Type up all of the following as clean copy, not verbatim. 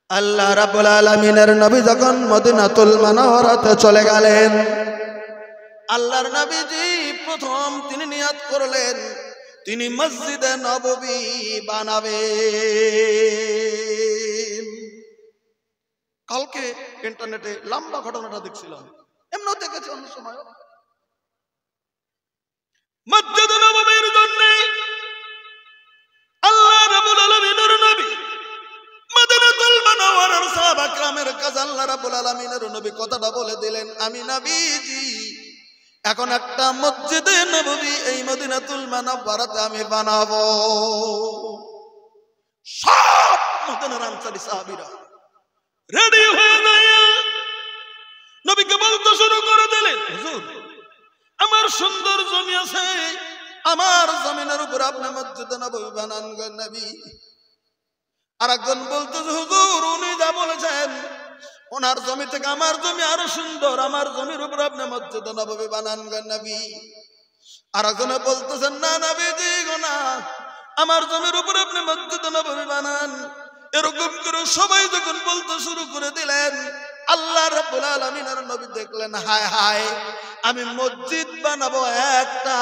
আল্লাহ রাব্বুল আলামিনের নবী যখন মদিনাতুল মুনাওয়ারাতে চলে গেলেন, আল্লাহর নবীজি প্রথম তিনি নিয়াত করলেন তিনি মসজিদে নববী বানাবেন। কালকে ইন্টারনেটে লম্বা ঘটনাটা দেখছিলাম, এমনও দেখেছি অন্য সময়। মসজিদ নববীর জন্য আল্লাহ রাব্বুল আলামিনের নবী মদিনাতুল মুনাওয়ারার সাহাবা کرامের কাছে আল্লাহ রাব্বুল আলামিনের নবী কথাটা বলে দিলেন, আমি নবীজি এখন একটা মসজিদে নববী এই মদিনাতুল মুনাওয়ারাতে আমি বানাবো। সব মদিনার আনসারী সাহাবীরা রেডি হয়ে যায়, নবীকে বলতে শুরু করে দিলেন, হুজুর আমার সুন্দর জমি আছে, আমার জমিনের উপর আপনি মসজিদে নববী বানান গো নবী। আর একজন বলতেছে, হুজুর উনি যা বলেছেন ওনার জমি থেকে আমার জমি আরো সুন্দর, আমার জমির উপর আপনি মসজিদে নববী বানান গো নবী। আর একজনে বলতেছেন, না নবীজি গো না, আমার জমির উপর আপনি মসজিদে নববী বানান। এরকম করে সবাই যখন বলতে শুরু করে দিলেন, আল্লাহ রাব্বুল আলামিনের নবী দেখলেন, হায় হায় আমি মসজিদ বানাবো একটা,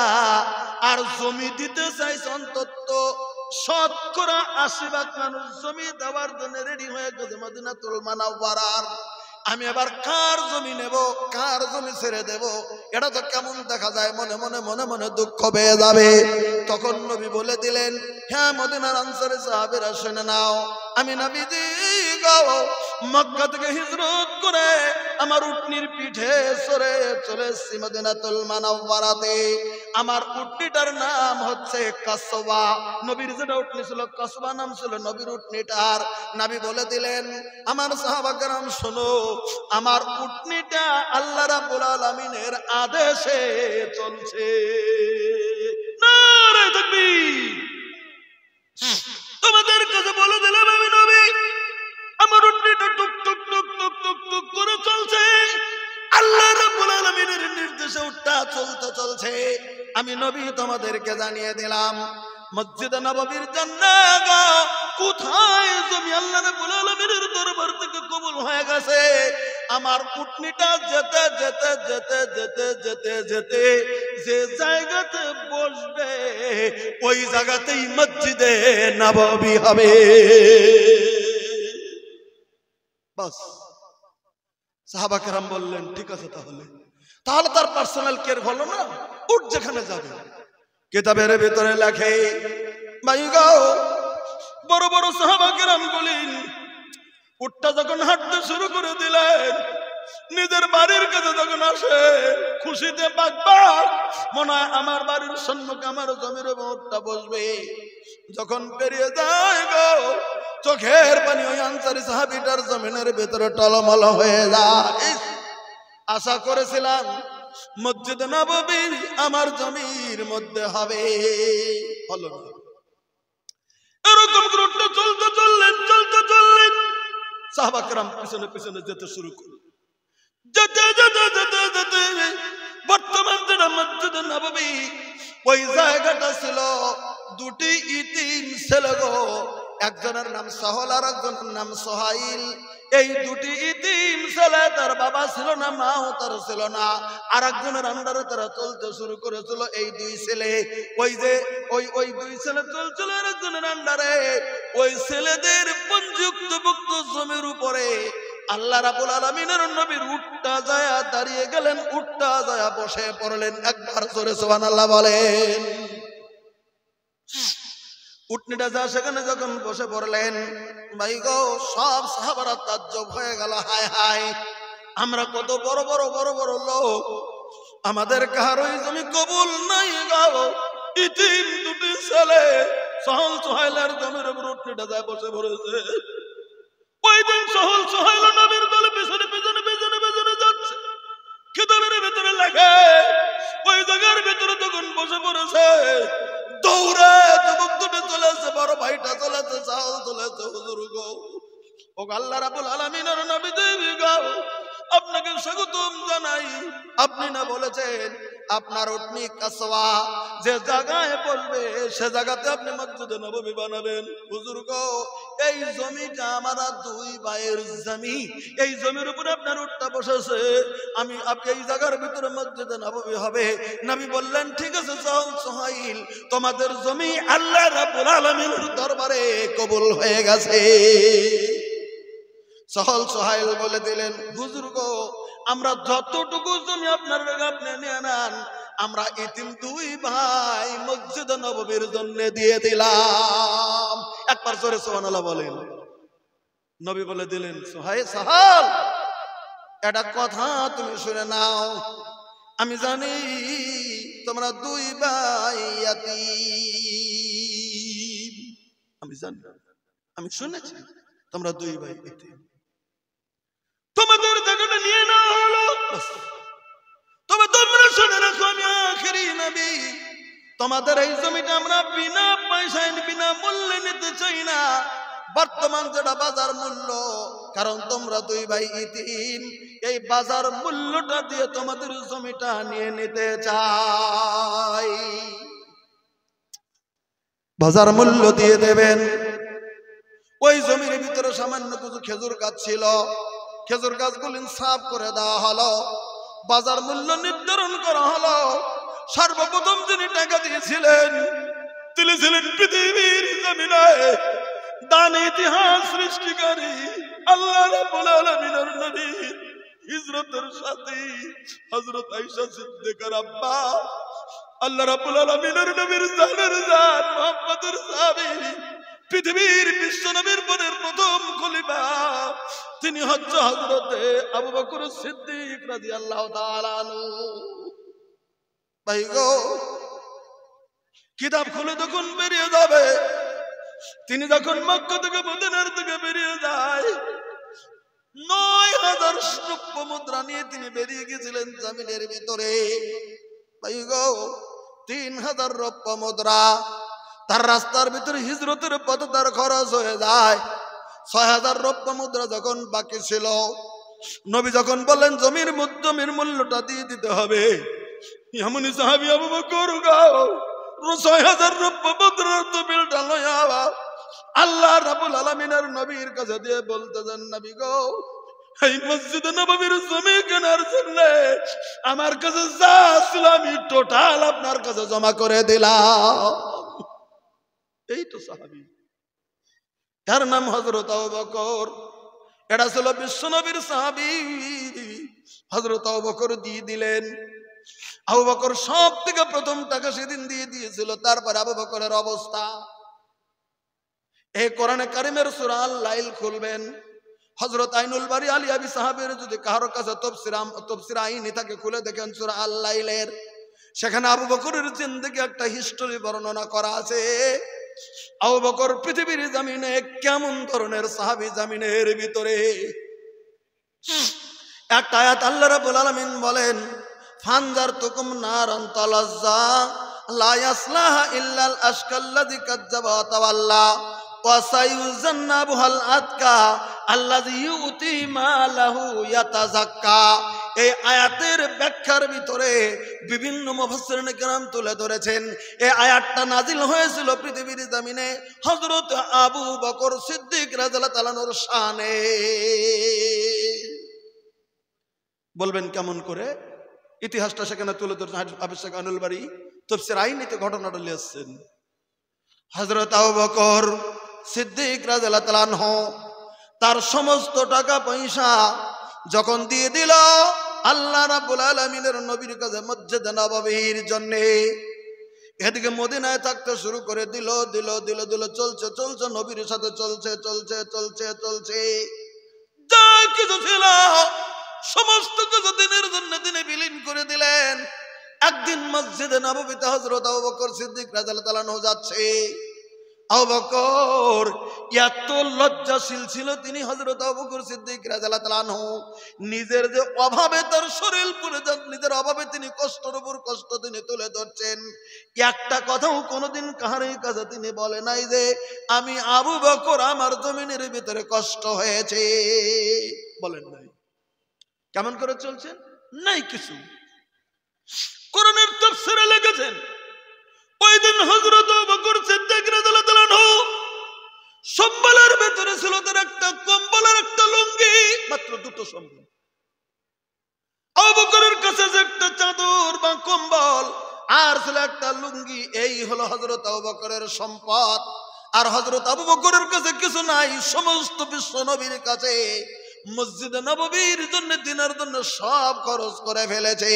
আর জমি দিতে চাইছে অন্তত শতকরা ৮০ ভাগ মানুষ জমি দেওয়ার জন্য রেডি হয়ে গেছে মদিনাতুল মুনাওয়ারার। আমি এবার কার জমি নেব, কার জমি ছেড়ে দেব, এটা তো কেমন দেখা যায়, মনে মনে মনে মনে দুঃখ পেয়ে যাবে। তখন নবী বলে দিলেন, হ্যাঁ মদিনার আনসারী সাহাবীরা শুনে নাও, আমি নবীজি গো মক্কা থেকে হিজরত করে আমার উটনির পিঠে চড়ে চলে এসেছি মদিনাতুল মুনাওয়ারাতে। আমার উটনিটার নাম হচ্ছে কাসওয়া। নবীর যেটা উটনি ছিল কাসওয়া নাম ছিল নবীর উটনিটার। নবী বলে দিলেন, আমার সাহাবা کرام শোনো, আমার উটনিটা আল্লাহ রাব্বুল আলামিনের আদেশে চলছে। নারে তাকবীর! তোমাদের কাছে বলে দিলাম আমি নবী, আমার উটনিটা টুক টুক টুক টুক টুক টুক করে চলছে, আল্লাহ রাব্বুল আলামিনের নির্দেশে উটটা চলতে চলছে। আমি নবী তোমাদেরকে জানিয়ে দিলাম, মসজিদে নববীর জন্য কোথায় জমি আল্লাহ রাব্বুল আলামিনের দরবার থেকে কবুল হয়ে গেছে। আমার উটনিটা যেতে যেতে যেতে যেতে যেতে যেতে যে জায়গাতে বসবে ওই জায়গাতেই মসজিদে নববী হবে। বাস। সাহাবা کرام বললেন, ঠিক আছে, তাহলে তার পার্সোনাল কেয়ার হলো না, উট যেখানে যাবে। কিতাবের ভিতরে লেখে, ভাই গো বড় বড় সাহাবা کرام বলেন, উটটা যখন হাঁটতে শুরু করে দিলেন, নিজের বাড়ির কাছে যখন আসে খুশিতে বাগবাগ, মনে হয় আমার বাড়ির সম্মুখে আমার জমির উটটা বসবে। যখন পেরিয়ে যায় গো, চোখের পানি ওই আনসারী সাহাবীটার জমিনের ভিতরে টলমল হয়ে যায়। আশা করেছিলাম মসজিদে নববী আমার জমির মধ্যে হবে, হলো না। এরকম গ্রুপটা চলতে চললেন সাহাবা کرام পিছনে পিছনে যেতে শুরু করলেন। যেতে যেতে যেতে যেতে বর্তমান যেটা মসজিদে নববী, ওই জায়গাটা ছিল দুটি ইতিম ছেলে গো, একজনের নাম সহল আর একজনের নাম সোহাইল। এই দুটি ইতিম ছেলে, তার বাবা ছিল না, মাও তার ছিল না, আর একজনের আন্ডারে তারা চলতে শুরু করেছিল। এই দুই ছেলে, ওই যে ওই দুই ছেলে চলছিল আর একজনের আন্ডারে। ওই ছেলেদের পঞ্জীভুক্ত জমির উপরে আল্লাহ রাব্বুল আলামিনের নবীর উটটা যায় দাঁড়িয়ে গেলেন, উটটা যায় বসে পড়লেন। একবার জোরে সুবহানাল্লাহ বলেন। উটনিটা যা সেখানে যখন বসে পড়লেন, ভাই গো সব সাহাবারা তাজ্জব হয়ে গেল, হায় হায় আমরা কত বড় বড় বড় বড় লোক, আমাদের কারোই জমি কবুল নাই গো। ইতিম দুটি ছেলে সহল সোহাইলের জমির উপর উটনিটা যায় বসে পড়েছে। ওই দিন সহল সোহাইল নবীর দলে পিছনে পিছনে পিছনে পিছনে যাচ্ছে। কিতাবের ভিতরে লেখে, ওই জায়গার ভিতরে তখন বসে পড়েছে, দৌড়ে যুবক দুটো চলেছে, বড় ভাইটা চলেছে, সাহল চলেছে। হুজুর গো, ও আল্লাহ রাব্বুল আলামিনের নবী দেবী গো, আপনাকে স্বাগতম জানাই। আপনি না বলেছেন আপনার উটনি কাসওয়া যে জায়গায় বলবে সে জায়গাতে আপনি মসজিদে নববী বানাবেন। হুজুর গো, এই জমিটা আমার দুই ভাইয়ের জমি, এই জমির উপরে আপনার উটটা বসেছে, আমি আপনি এই জায়গার ভিতরে মসজিদে নববী হবে। নবী বললেন ঠিক আছে চল সোহাইল, তোমাদের জমি আল্লাহ রাব্বুল আলামিনের দরবারে কবুল হয়ে গেছে। সহল সোহাইল বলে দিলেন হুজুর গো, আমরা যতটুকু জমি আপনার আপনি নিয়ে নেন, আমরা ইতিম দুই ভাই মসজিদ নববীর জন্য দিয়ে দিলাম। একবার জোরে সুবহানাল্লাহ বলেন। নবী বলে দিলেন সোহাইল, এটা কথা তুমি শুনে নাও, আমি জানি তোমরা দুই ভাই ইয়াতীম, আমি জানি, আমি শুনেছি তোমরা দুই ভাই ইয়াতীম, তোমাদের জায়গাটা নিয়ে নেওয়া হলো। তবে তোমরা শুনে রাখো, আমি আখেরি নবী, তোমাদের এই জমিটা আমরা বিনা পয়সায় বিনা মূল্যে নিতে চাই না, বর্তমান যেটা বাজার মূল্য, কারণ তোমরা দুই ভাই ইতিম, এই বাজার মূল্যটা দিয়ে তোমাদের জমিটা নিয়ে নিতে চাই, বাজার মূল্য দিয়ে দেবেন। ওই জমির ভিতরে সামান্য কিছু খেজুর গাছ ছিল, খেজুর গাছগুলি সাফ করে দেওয়া হলো, বাজার মূল্য নির্ধারণ করা হলো। সর্বপ্রথম যিনি টাকা দিয়েছিলেন তিনি ছিলেন পৃথিবীর জমিনে দান ইতিহাস সৃষ্টিকারী আল্লাহ রাব্বুল আলামিনের নবী, হিজরতের সাথী হযরত আয়েশা সিদ্দিকার আব্বা, আল্লাহ রাব্বুল আলামিনের নবীর জানের জান মুহাম্মদের সাহাবী, পৃথিবীর বিশ্ব নবীর পরের প্রথম খলিফা, তিনি হচ্ছে হযরতে আবু বকর সিদ্দিক রাদিয়াল্লাহু তাআলা আনহু। ভাই গো, কিতাব খুলে যখন বেরিয়ে যাবে, তিনি যখন মক্কা থেকে মদিনার থেকে বেরিয়ে যায়, ৯,০০০ রৌপ্য মুদ্রা নিয়ে তিনি বেরিয়ে গেছিলেন জমিনের ভিতরে। ভাই গো, ৩,০০০ রৌপ্য মুদ্রা, তার রাস্তার ভিতরে হিজরতের পথে তার খরচ হয়ে যায়। ৬,০০০ রৌপ্য মুদ্রা যখন বাকি ছিল, নবী যখন বললেন জমির মূল্যটা দিয়ে দিতে হবে, এমনই সাহাবী আবু বকর গাও ৬,০০০ রৌপ্য মুদ্রার তহবিলটা লইয়া আল্লাহ রাব্বুল আলামিনের নবীর কাছে দিয়ে বলতেছেন, নবী গো, এই মসজিদে নববীর জমি কেনার জন্য আমার কাছে যা ছিল আমি টোটাল আপনার কাছে জমা করে দিলাম। এই তো সাহাবী, তার নাম হযরত আবু বকর, এটা ছিল বিশ্ব নবীর সাহাবী। হযরত আবু বকর দিয়ে দিলেন। আবু বকর সব থেকে প্রথম টাকা সেদিন দিয়ে দিয়েছিল। তারপরে আবু বকরের অবস্থা, এই কোরআনে কারিমের সূরা আল-লাইল খুলবেন, হযরত আইনুল বারী আলী আবি সাহাবের যদি কারোর কাছে তাফসীর আইনি থাকে, খুলে দেখেন সূরা আল-লাইলের, সেখানে আবু বকরের জিন্দেগি একটা হিস্টোরি বর্ণনা করা আছে। আবু বকর পৃথিবীর জমিনে কেমন ধরনের সাহাবী, জমিনের ভিতরে একটা আয়াত আল্লাহ রাব্বুল আলামিন বলেন, ফানজারতুকুম নারান তালাজ্জা লা ইয়াসলাহা ইল্লাল আশকাল্লাযী কাজ্জাবা ওয়া তাওয়াল্লা ওয়া সায়ুযান্নাবুহাল আতকা আল্লাযী ইউতি মালাহু ইয়াতাযাক্কা। এই আয়াতের ব্যাখ্যার ভিতরে বিভিন্ন মুফাসসিরিন কেরাম তুলে ধরেছেন, এই আয়াতটা নাজিল হয়েছিল পৃথিবীর জমিনে হযরত আবু বকর সিদ্দিক রাদিয়াল্লাহু তাআলা আনহুর শানে। বলবেন কেমন করে? ইতিহাসটা সেখানে তুলে ধরছেন হাফেজ শেখ আইনুল বারী তাফসীর আইনিতে ঘটনাটা লিখেছেন। হযরত আবু বকর সিদ্দিক রাদিয়াল্লাহু তাআলা আনহু তার সমস্ত টাকা পয়সা যখন দিয়ে দিল আল্লাহ রাব্বুল আলামিনের নবীর কাছে মসজিদ নববীর জন্য, এদিকে মদিনায় থাকতে শুরু করে দিল, চলছে নবীর সাথে চলছে যা কিছু ছিল সমস্ত কিছু দিনের জন্য তিনি বিলীন করে দিলেন। একদিন মসজিদে নববীতে হযরত আবু বকর সিদ্দিক রাদিয়াল্লাহু তাআলা আনহু যাচ্ছে। আবু বকর এত লজ্জাশীল ছিল, তিনি হযরত আবু বকর সিদ্দিক রাদিয়াল্লাহু তাআলা আনহু নিজের যে অভাবে তার শরীর পুড়ে যাচ্ছে, নিজের অভাবে তিনি কষ্টের উপর কষ্ট তিনি তুলে ধরছেন। একটা কথাও কোনোদিন কাহারই কাছে তিনি বলে নাই যে আমি আবু বকর আমার জমিনের ভিতরে কষ্ট হয়েছে, বলেন নাই। কেমন করে চলছেন? নাই কিছু। কোরআনের তাফসীরে লিখেছেন ওই দিন হযরত আবু বকর সিদ্দিক রাদিয়াল্লাহু আনহু সম্বলের ভেতরে ছিল তার একটা কম্বল আর একটা লুঙ্গি, মাত্র দুটো সম্বল। আবু বকরের কাছে যে একটা চাদর বা কম্বল আর ছিল একটা লুঙ্গি, এই হলো হযরত আবু বকরের সম্পদ। আর হযরত আবু বকরের কাছে কিছু নাই, সমস্ত বিশ্ব নবীর কাছে মসজিদে নববীর জন্য দিনের জন্য সব খরচ করে ফেলেছে।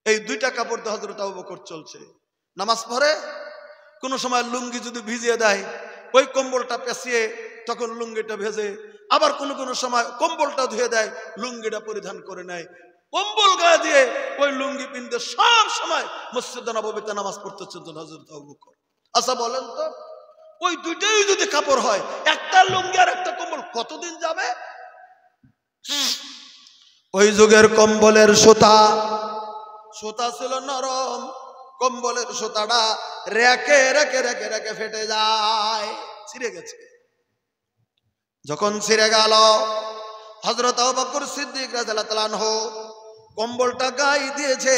এই দুইটা কাপড় দিয়ে হযরত আবু বকর চলছে। নামাজ পড়ে কোন সময় লুঙ্গি যদি ভিজিয়ে দেয় ওই কম্বলটা পেঁচিয়ে তখন লুঙ্গিটা ভেজে, আবার কোন কোন সময় কম্বলটা ধুয়ে দেয় লুঙ্গিটা পরিধান করে নেয়, কম্বল গায়ে দিয়ে ওই লুঙ্গি পিনতে সব সময় মসজিদে নববীতে নামাজ পড়তে চলতেন হযরত আবু বকর। আচ্ছা বলেন তো, ওই দুইটাই যদি কাপড় হয়, একটা লুঙ্গি আর একটা কম্বল কতদিন যাবে? ওই যুগের কম্বলের সুতা ছিল নরম, কম্বলের সুতাটা রেখে রেখে রেখে রেখে ফেটে যায়, ছিঁড়ে গেছে। যখন ছিঁড়ে গেল হযরত আবু বকর সিদ্দিক রাদিয়াল্লাহু আনহু কম্বলটা গায়ে দিয়েছে,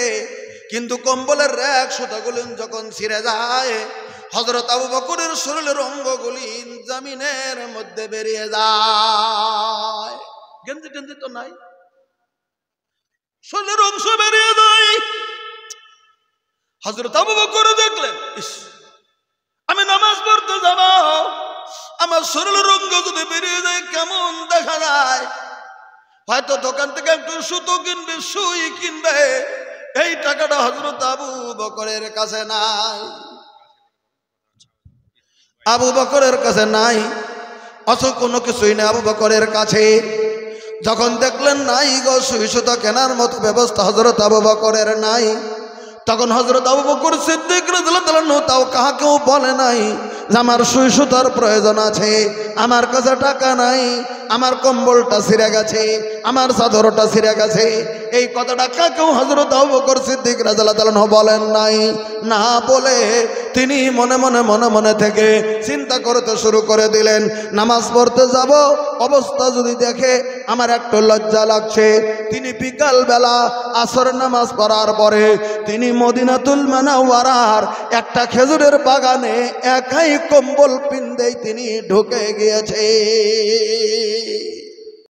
কিন্তু কম্বলের রেক সুতাগুলি যখন ছিঁড়ে যায় হযরত আবু বকরের শরীরের অঙ্গগুলি জমিনের মধ্যে বেরিয়ে যায়। গেঞ্জি টেঞ্জি তো নাই, শরীরের অংশ বেরিয়ে যায়। হযরত আবু বকর দেখলেন, ইস, আমি নামাজ পড়তে যাব, আমার শরীরের অঙ্গ যদি বেরিয়ে যায় কেমন দেখা যায়। হয়তো দোকান থেকে একটু সুতো কিনবে, সুই কিনবে, এই টাকাটা হযরত আবু বকরের কাছে নাই। আবু বকরের কাছে নাই, অথচ কোনো কিছুই নেই আবু বকরের কাছে। যখন দেখলেন নাই গো, সুই সুতো কেনার মতো ব্যবস্থা হযরত আবু বকরের নাই, তখন হযরত আবু বকর সিদ্দিক রাদিয়াল্লাহু আনহু তাও কাহাকেও বলে নাই যে আমার সুই সুতার প্রয়োজন আছে, আমার কাছে টাকা নাই, আমার কম্বলটা ছিঁড়ে গেছে, আমার চাদরটা ছিঁড়ে গেছে, এই কথাটা কাকেও হযরত আবু বকর সিদ্দিক রাদিয়াল্লাহু আনহু বলেন নাই। না বলে তিনি মনে মনে মনে থেকে চিন্তা করতে শুরু করে দিলেন, নামাজ পড়তে যাব অবস্থা যদি দেখে আমার একটু লজ্জা লাগছে। তিনি বিকাল বেলা আসর নামাজ পড়ার পরে তিনি মদিনাতুল মুনাওয়ারার একটা খেজুরের বাগানে একাই কম্বল পিন্দেই তিনি ঢুকে গিয়েছে।